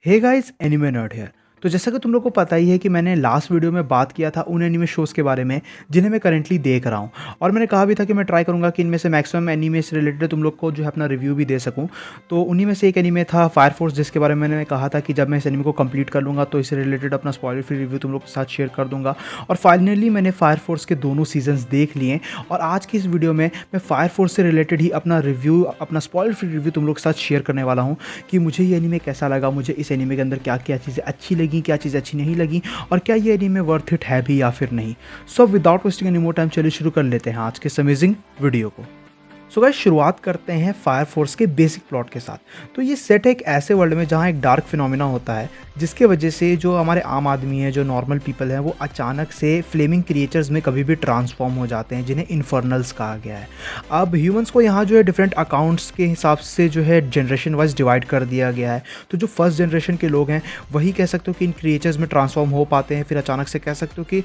Hey guys, anime nerd here. तो जैसा कि तुम लोग को पता ही है कि मैंने लास्ट वीडियो में बात किया था उन एनिमे शोज़ के बारे में जिन्हें मैं करंटली देख रहा हूँ, और मैंने कहा भी था कि मैं ट्राई करूँगा कि इनमें से मैक्सिमम एनिमे से रिलेटेड तुम लोग को जो है अपना रिव्यू भी दे सकूँ। तो उन्हीं में से एक एनिमे था फायर फोर्स, जिसके बारे में मैंने कहा था कि जब मैं इस एनिमे को कंप्लीट कर लूँगा तो इससे रिलेटेड अपना स्पॉइलर फ्री रिव्यू तुम लोग के साथ शेयर कर दूँगा। और फाइनली मैंने फायर फोर्स के दोनों सीजन्स देख लिए, और आज की इस वीडियो में मैं फायर फोर्स से रिलेटेड ही अपना रिव्यू, अपना स्पॉइलर फ्री रिव्यू तुम लोग के साथ शेयर करने वाला हूँ कि मुझे ये एनीमे कैसा लगा, मुझे इस एनीमे के अंदर क्या क्या चीज़ें अच्छी लगी, क्या चीज़ें अच्छी नहीं लगी, और क्या ये एनीमे वर्थ इट है भी या फिर नहीं। So without wasting any more time चलिए शुरू कर लेते हैं आज के इस अमेजिंग वीडियो को। सो गाइस, शुरुआत करते हैं फायर फोर्स के बेसिक प्लॉट के साथ। तो ये सेट है एक ऐसे वर्ल्ड में जहाँ एक डार्क फिनोमिना होता है, जिसके वजह से जो हमारे आम आदमी है, जो नॉर्मल पीपल हैं, वो अचानक से फ्लेमिंग क्रिएचर्स में कभी भी ट्रांसफॉर्म हो जाते हैं, जिन्हें इन्फर्नल्स कहा गया है। अब ह्यूमंस को यहाँ जो है डिफरेंट अकाउंट्स के हिसाब से जो है जनरेशन वाइज डिवाइड कर दिया गया है। तो जो फर्स्ट जनरेशन के लोग हैं वही कह सकते हो कि इन क्रिएचर्स में ट्रांसफॉर्म हो पाते हैं, फिर अचानक से कह सकते हो कि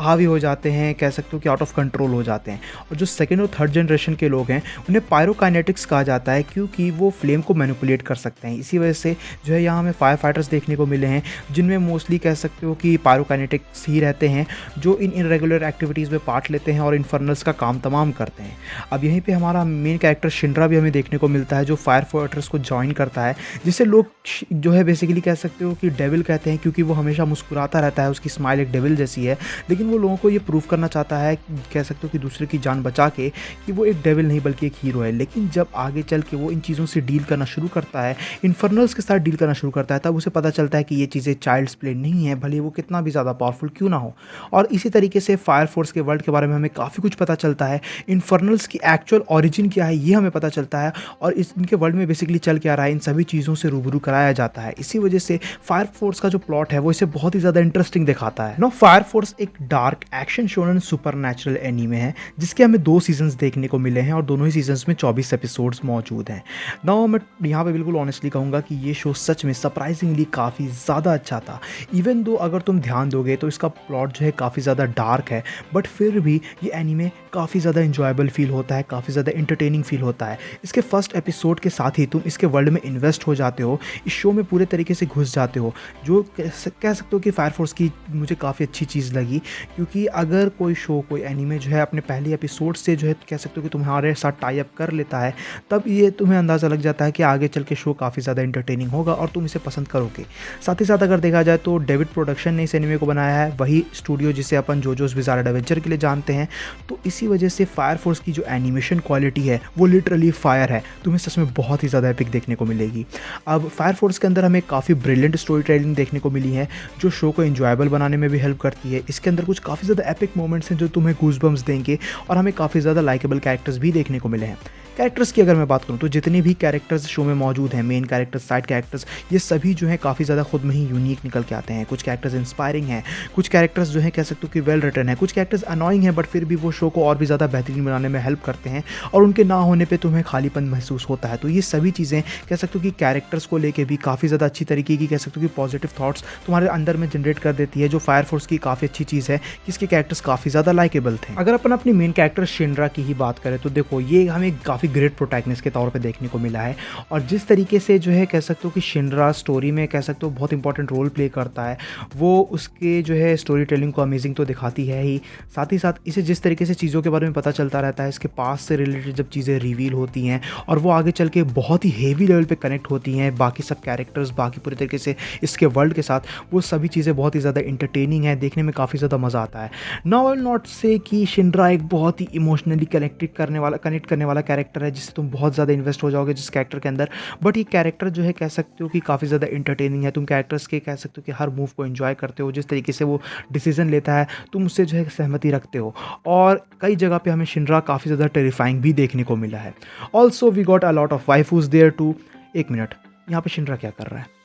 हावी हो जाते हैं, कह सकते हो कि आउट ऑफ कंट्रोल हो जाते हैं। और जो सेकेंड और थर्ड जनरेशन के लोग हैं उन्हें पायरोकाइनेटिक्स कहा जाता है, क्योंकि वो फ्लेम को मैनिपुलेट कर सकते हैं। इसी वजह से जो है यहाँ हमें फायर फाइटर्स देखने को मिले हैं, जिनमें मोस्टली कह सकते हो कि पायरोकाइनेटिक्स ही रहते हैं, जो इन इरेगुलर एक्टिविटीज़ में पार्ट लेते हैं और इन्फर्नल्स का काम तमाम करते हैं। अब यहीं पे हमारा मेन कैरेक्टर शिनरा भी हमें देखने को मिलता है, जो फायर फाइटर्स को ज्वाइन करता है, जिसे लोग जो है बेसिकली कह सकते हो कि डेविल कहते हैं, क्योंकि वो हमेशा मुस्कुराता रहता है, उसकी स्माइल एक डेविल जैसी है। लेकिन वो लोगों को ये प्रूव करना चाहता है, कह सकते हो कि दूसरे की जान बचा के, कि वो एक डेविल नहीं बल्कि एक हीरो है। लेकिन जब आगे चल के वो इन चीज़ों से डील करना शुरू करता है, इन्फर्नल्स के साथ डील करना शुरू करता है, तब उसे पता चलता है कि ये चीज़ें चाइल्ड्स प्ले नहीं है, भले वो कितना भी ज़्यादा पावरफुल क्यों ना हो। और इसी तरीके से फायर फोर्स के वर्ल्ड के बारे में हमें काफ़ी कुछ पता चलता है। इन्फर्नल्स की एक्चुअल ओरिजिन क्या है ये हमें पता चलता है, और इनके वर्ल्ड में बेसिकली चल के आ रहा है, इन सभी चीज़ों से रूबरू कराया जाता है। इसी वजह से फायर फोर्स का जो प्लॉट है वो इसे बहुत ही ज़्यादा इंटरेस्टिंग दिखाता है। नो, फायर फोर्स एक dark action shonen supernatural anime है, जिसके हमें 2 सीजन्स देखने को मिले हैं, और दोनों ही सीजन्स में 24 एपिसोड्स मौजूद हैं। नाउ मैं यहाँ पे बिल्कुल ऑनेस्टली कहूँगा कि ये शो सच में सरप्राइजिंगली काफ़ी ज़्यादा अच्छा था। इवन दो अगर तुम ध्यान दोगे तो इसका प्लॉट जो है काफ़ी ज़्यादा डार्क है, बट फिर भी ये एनीमे काफ़ी ज़्यादा इंजॉयबल फील होता है, काफ़ी ज़्यादा इंटरटेनिंग फील होता है। इसके फर्स्ट एपिसोड के साथ ही तुम इसके वर्ल्ड में इन्वेस्ट हो जाते हो, इस शो में पूरे तरीके से घुस जाते हो, जो कह सकते हो कि फायर फोर्स की मुझे काफ़ी अच्छी चीज़ लगी। क्योंकि अगर कोई शो, कोई एनीमे जो है अपने पहले एपिसोड से जो है कह सकते हो कि तुम्हारे साथ टाई अप कर लेता है, तब ये तुम्हें अंदाज़ा लग जाता है कि आगे चल के शो काफ़ी ज़्यादा इंटरटेनिंग होगा और तुम इसे पसंद करोगे। साथ ही साथ अगर देखा जाए तो डेविड प्रोडक्शन ने इस एनीमे को बनाया है, वही स्टूडियो जिसे अपन जोजोस बिज़ार एडवेंचर के लिए जानते हैं। तो इसी वजह से फायर फोर्स की जो एनिमेशन क्वालिटी है वो लिटरली फायर है, तुम्हें सच में बहुत ही ज़्यादा एपिक देखने को मिलेगी। अब फायर फोर्स के अंदर हमें काफ़ी ब्रिलियंट स्टोरी टेलिंग देखने को मिली है, जो शो को एंजॉयबल बनाने में भी हेल्प करती है। इसके अंदर कुछ काफ़ी ज़्यादा एपिक मोमेंट्स हैं जो तुम्हें गूज़बम्स देंगे, और हमें काफ़ी ज़्यादा लाइकेबल कैरेक्टर्स भी देखने को मिले हैं। कैरेक्टर्स की अगर मैं बात करूँ तो जितने भी कैरेक्टर्स शो में मौजूद हैं, मेन कैरेक्टर्स, साइड कैरेक्टर्स, ये सभी जो हैं काफ़ी ज़्यादा खुद में ही यूनिक निकल के आते हैं। कुछ कैरेक्टर्स इंस्पायरिंग हैं, कुछ कैरेक्टर्स जो हैं कह सकते हो कि वेल रिटन है, कुछ कैरेक्टर्स अनोइंग हैं, बट फिर भी वो शो को और भी ज़्यादा बेहतरीन बनाने में हेल्प करते हैं, और उनके ना होने पर तुम्हें खालीपन महसूस होता है। तो ये सभी चीज़ें कह सकते हो कि कैरेक्टर्स को लेकर भी काफ़ी ज़्यादा अच्छी तरीके की कह सकते हो कि पॉजिटिव थाट्स तुम्हारे अंदर में जनरेट कर देती है, जो फायर फोर्स की काफ़ी अच्छी चीज़ है कि इसके कैरेक्टर्स काफ़ी ज़्यादा लाइकेबल थे। अगर अपन अपनी मेन कैरेक्टर शिनरा की ही बात करें तो देखो, ये हमें काफ़ी ग्रेट प्रोटैगनिस्ट के तौर पे देखने को मिला है, और जिस तरीके से जो है कह सकते हो कि शिनरा स्टोरी में कह सकते हो बहुत इंपॉर्टेंट रोल प्ले करता है, वो उसके जो है स्टोरी टेलिंग को अमेजिंग तो दिखाती है ही, साथ ही साथ इसे जिस तरीके से चीज़ों के बारे में पता चलता रहता है, इसके पास से रिलेटेड जब चीज़ें रिवील होती हैं और वो आगे चल के बहुत ही हेवी लेवल पे कनेक्ट होती हैं बाकी सब कैरेक्टर्स, बाकी पूरे तरीके से इसके वर्ल्ड के साथ, वो सभी चीज़ें बहुत ही ज़्यादा इंटरटेनिंग है, देखने में काफ़ी ज़्यादा मज़ा आता है। नाउ आई विल नॉट से कि शिनरा एक बहुत ही इमोशनली कनेक्ट करने वाला कैरेक्टर है, जिससे तुम बहुत ज़्यादा इन्वेस्ट हो जाओगे जिस कैरेक्टर के अंदर, बट ये कैरेक्टर जो है कह सकते हो कि काफ़ी ज़्यादा इंटरटेनिंग है। तुम कैरेक्टर्स के कह सकते हो कि हर मूव को एंजॉय करते हो, जिस तरीके से वो डिसीजन लेता है तुम उससे जो है सहमति रखते हो, और कई जगह पे हमें शिनरा काफ़ी ज़्यादा टेरिफाइंग भी देखने को मिला है। Also we got a lot of waifus there too. एक मिनट, यहाँ पे शिनरा क्या कर रहा है?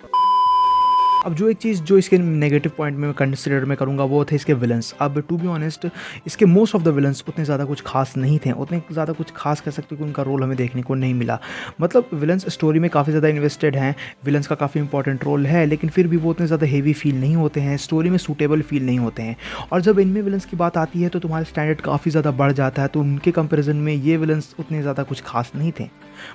अब जो एक चीज़ जो इसके नेगेटिव पॉइंट में मैं कंसिडर में करूँगा वो थे इसके विलन्स। अब टू बी ऑनेस्ट, इसके मोस्ट ऑफ द विलन्स उतने ज़्यादा कुछ खास नहीं थे, उतने ज़्यादा कुछ खास कह सकते हो कि उनका रोल हमें देखने को नहीं मिला। मतलब विलन्स स्टोरी में काफ़ी ज़्यादा इन्वेस्टेड हैं, विलन्स का काफ़ी इंपॉर्टेंट रोल है, लेकिन फिर भी वो उतने ज़्यादा हेवी फील नहीं होते हैं, स्टोरी में सूटेबल फील नहीं होते हैं। और जब इनमें विलन्स की बात आती है तो तुम्हारा स्टैंडर्ड काफ़ी ज़्यादा बढ़ जाता है, तो उनके कंपेरिजन में ये विलन्स उतने ज़्यादा कुछ खास नहीं थे।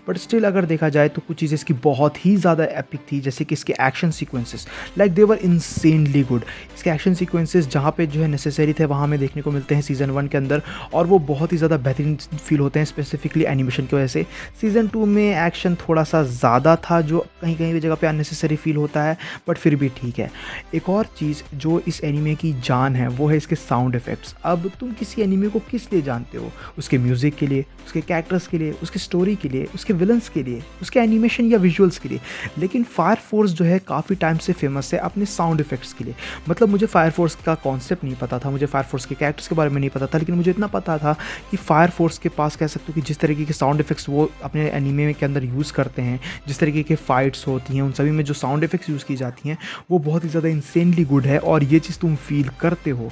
बट स्टिल अगर देखा जाए तो कुछ चीज़ें इसकी बहुत ही ज़्यादा एपिक थी, जैसे कि इसके action sequences like they were insanely good. इसके एक्शन सीक्वेंसेस जहाँ पे जो है नेसेसरी थे वहाँ हमें देखने को मिलते हैं सीज़न 1 के अंदर, और वो बहुत ही ज़्यादा बेहतरीन फील होते हैं स्पेसिफिकली एनिमेशन की वजह से। सीज़न 2 में एक्शन थोड़ा सा ज़्यादा था जो कहीं कहीं भी जगह पे अननेसेसरी फील होता है, बट फिर भी ठीक है। एक और चीज़ जो इस एनीमे की जान है वो है इसके साउंड इफ़ेक्ट्स। अब तुम किसी एनीमे को किस लिए जानते हो? उसके म्यूज़िक के लिए, उसके कैरेक्टर्स के लिए, उसकी स्टोरी के लिए, उसके विलन्स के लिए, उसके एनिमेशन या विजुअल्स के लिए। लेकिन फायर फोर्स जो है काफ़ी टाइम से फेमस है अपने साउंड इफ़ेक्ट्स के लिए। मतलब मुझे फायर फोर्स का कॉन्सेप्ट नहीं पता था, मुझे फायर फोर्स के कैरेक्टर्स के बारे में नहीं पता था, लेकिन मुझे इतना पता था कि फायर फोर्स के पास कह सकते हो कि जिस तरीके के साउंड इफ़ेक्ट्स वो अपने एनीमे के अंदर यूज़ करते हैं, जिस तरीके के फाइट्स होती हैं, उन सभी में जो साउंड इफ़ेक्ट्स यूज़ की जाती हैं वो बहुत ही ज़्यादा इंसेनली गुड है, और ये चीज़ तुम फील करते हो।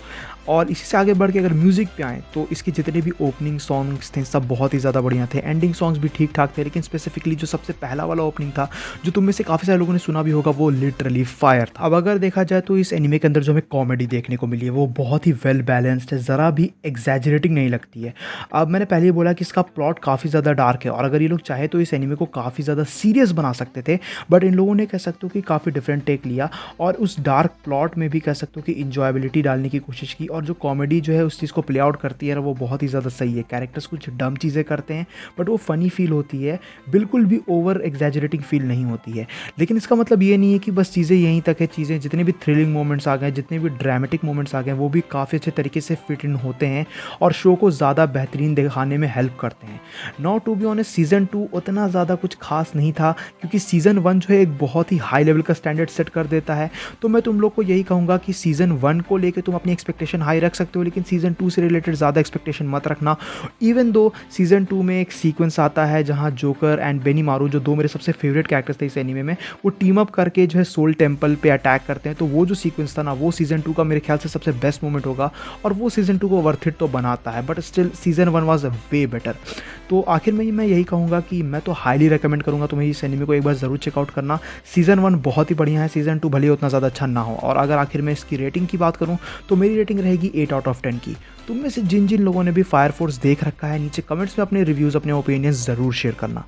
और इसी से आगे बढ़ के अगर म्यूज़िक पे आएँ तो इसके जितने भी ओपनिंग सॉन्ग्स थे सब बहुत ही ज़्यादा बढ़िया थे, एंडिंग सॉन्ग्स भी ठीक ठाक थे, लेकिन स्पेसिफिकली जो सबसे पहला वाला ओपनिंग था जो तुम में से काफ़ी सारे लोगों ने सुना भी होगा वो लिटरली फायर था। अब अगर देखा जाए तो इस एनीमे के अंदर जो हमें कॉमेडी देखने को मिली है वो बहुत ही वेल बैलेंस्ड है, ज़रा भी एग्जैजरेटिंग नहीं लगती है। अब मैंने पहले ही बोला कि इसका प्लॉट काफ़ी ज़्यादा डार्क है, और अगर ये लोग चाहे तो इस एनीमे को काफ़ी ज़्यादा सीरियस बना सकते थे, बट इन लोगों ने कह सकते हो कि काफ़ी डिफरेंट टेक लिया और उस डार्क प्लॉट में भी कह सकते हो कि इंजॉयबिलिटी डालने की कोशिश की, और जो कॉमेडी जो है उस चीज़ को प्ले आउट करती है वो बहुत ही ज़्यादा सही है। कैरेक्टर्स कुछ डम चीज़ें करते हैं बट वो फ़नी फील होती है, बिल्कुल भी ओवर एग्जैजरेटिंग फील नहीं होती है। लेकिन इसका मतलब ये नहीं है कि बस चीज़ें यहीं तक है, चीज़ें जितने भी थ्रिलिंग मोमेंट्स आ गए, जितने भी ड्रामेटिक मोमेंट्स आ गए वो भी काफ़ी अच्छे तरीके से फिट इन होते हैं और शो को ज़्यादा बेहतरीन दिखाने में हेल्प करते हैं। Not to be honest season 2 उतना ज़्यादा कुछ खास नहीं था, क्योंकि सीज़न 1 जो है एक बहुत ही हाई लेवल का स्टैंडर्ड सेट कर देता है। तो मैं तुम लोग को यही कहूँगा कि सीज़न 1 को लेकर तुम अपनी एक्सपेक्टेशन हाई रख सकते हो, लेकिन सीज़न 2 से रिलेटेड ज़्यादा एक्सपेक्टेशन मत रखना। इवन दो सीज़न 2 में एक सीक्वेंस आता है जहाँ जोकर एंड बेनीमारू, जो दो मेरे सबसे फेवरेट कैरेक्टर्स थे इस एनीमे में, वो टीम अप करके जो है सोल टेम्पल पे अटैक करते हैं। तो वो जो सीक्वेंस था ना वो सीज़न 2 का मेरे ख्याल से सबसे बेस्ट मोमेंट होगा, और वो सीज़न 2 को वर्थ इट तो बनाता है, but still season 1 was way better. तो आखिर में मैं यही कहूँगा कि मैं तो हाईली रिकमेंड करूँगा तुम्हें इस एनीमे को एक बार ज़रूर चेकआउट करना। सीज़न 1 बहुत ही बढ़िया है, सीज़न 2 भले उतना ज़्यादा अच्छा ना हो। और अगर आखिर में इसकी रेटिंग की बात करूँ तो मेरी रेटिंग रहेगी 8 आउट ऑफ 10 की। तुम में से जिन जिन लोगों ने भी फायर फोर्स देख रखा है नीचे कमेंट्स में अपने रिव्यूज़, अपने ओपिनियंस ज़रूर शेयर करना।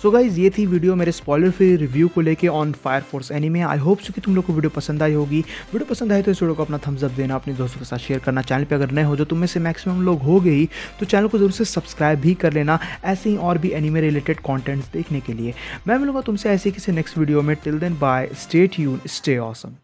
सो गाइज ये थी वीडियो मेरे स्पॉइलर फ्री रिव्यू को लेके on fire force anime. I hope so कि तुम लोग को वीडियो पसंद आई होगी। वीडियो पसंद आई तो इस वीडियो को अपना थम्स अप देना, अपने दोस्तों के साथ शेयर करना। चैनल पे अगर नए हो, जो तुम में से मैक्सिमम लोग हो गए ही, तो चैनल को जरूर से सब्सक्राइब भी कर लेना ऐसे ही और भी एनीमे रिलेटेड कॉन्टेंट्स देखने के लिए। मैं मिलूंगा तुमसे ऐसे किसी नेक्स्ट वीडियो में। Till then bye, stay tuned, stay awesome.